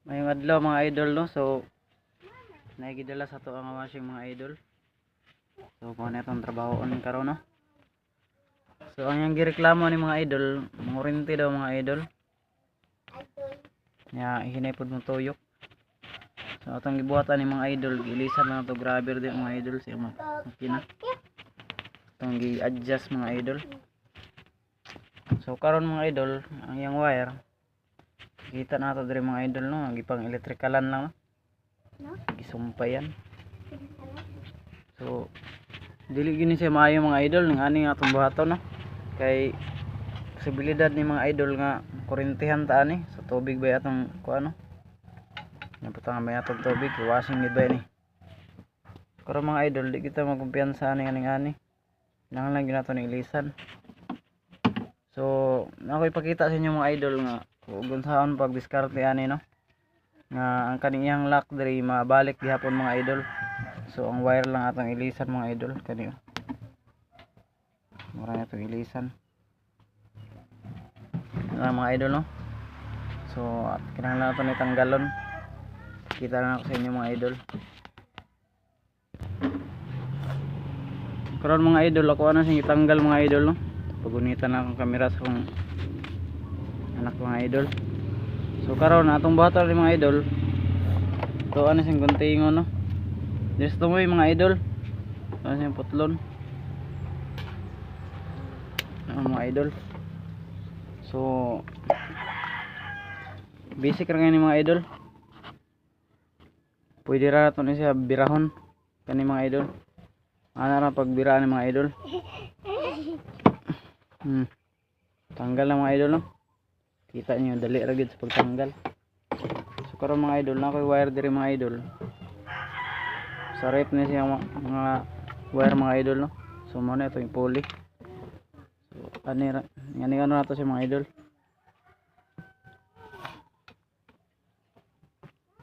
Mayong adlaw mga idol no. So naigidala sa to ang washing mga idol. So kung ano itong trabahoon karon no. So ang yang gireklamo ni mga idol, mangurente daw mga idol. Ya hinay pud mo tuyok. So atong gibuhatan ni mga idol, gilisan na to grabber di mga idol sa makina. Itong gi-adjust mga idol. So karon mga idol, ang yang wire kita na to dire mga idol no, gipang electricalan lang no. Gisumpayan. So dili gini siya maayo mga idol ng ani nga atong buhaton no. Kay posibilidad ni mga idol nga kurentehan ta ani sa tubig ba atong kuano. Naputang ba atong tubig, washing gid ba ni. Karon mga idol, di kita magkumpiyansa ani ani. Nang lang ginato ni ilisan. So, ako ipakita sa inyo mga idol nga kung saan pag diskarte ani no. Nga ang kaniyang lock diri mabalik gihapon mga idol. So ang wire lang atong ilisan mga idol kaniyo. Mura na itong ilisan. Mga idol no. So kinahanglan nato ni tanggalon. Kita na ako sa inyo mga idol. Karon mga idol ako ana sing itanggal mga idol no. Pagunitan na akong kamera sa akong anak mga idol. So karon atong buhaton ni mga idol. To ano sing guntingon no. Just tumoy mga idol. Ano sing putlon. Mga idol. So basic ra ni mga idol. Pwede ra nato ni siya birahon kani mga idol. Ana ra pagbiraan ni mga idol. Tanggal lang mga idol no. Kita niyo dali ra gid sa pagtanggal. So karon mga idol na koy wire diri mga idol. Sa rep ni siya mga wire mga idol no. So mo na ito yung pulley. So ani ano nato si mga idol.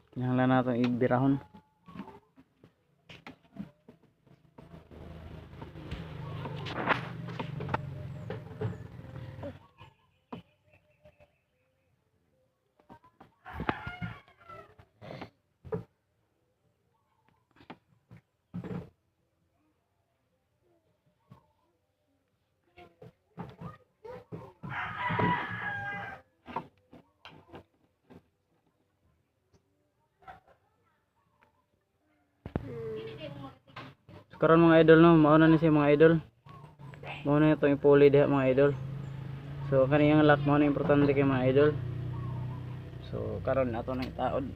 Kinahanglan nato ibirahon. Karon mga idol no, mao na ni si mga idol. Mao na itong ipuli diha mga idol. So kaniyang lock mao na importante kay mga idol. So karon ato nang itaod.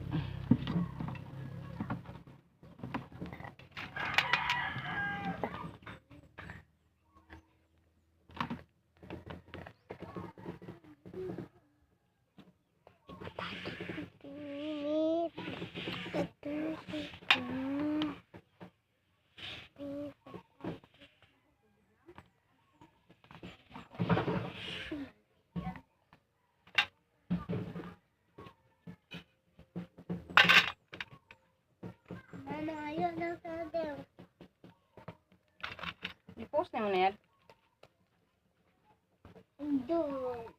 Ayaw na sa daw. I-post na mo na yan. Doon.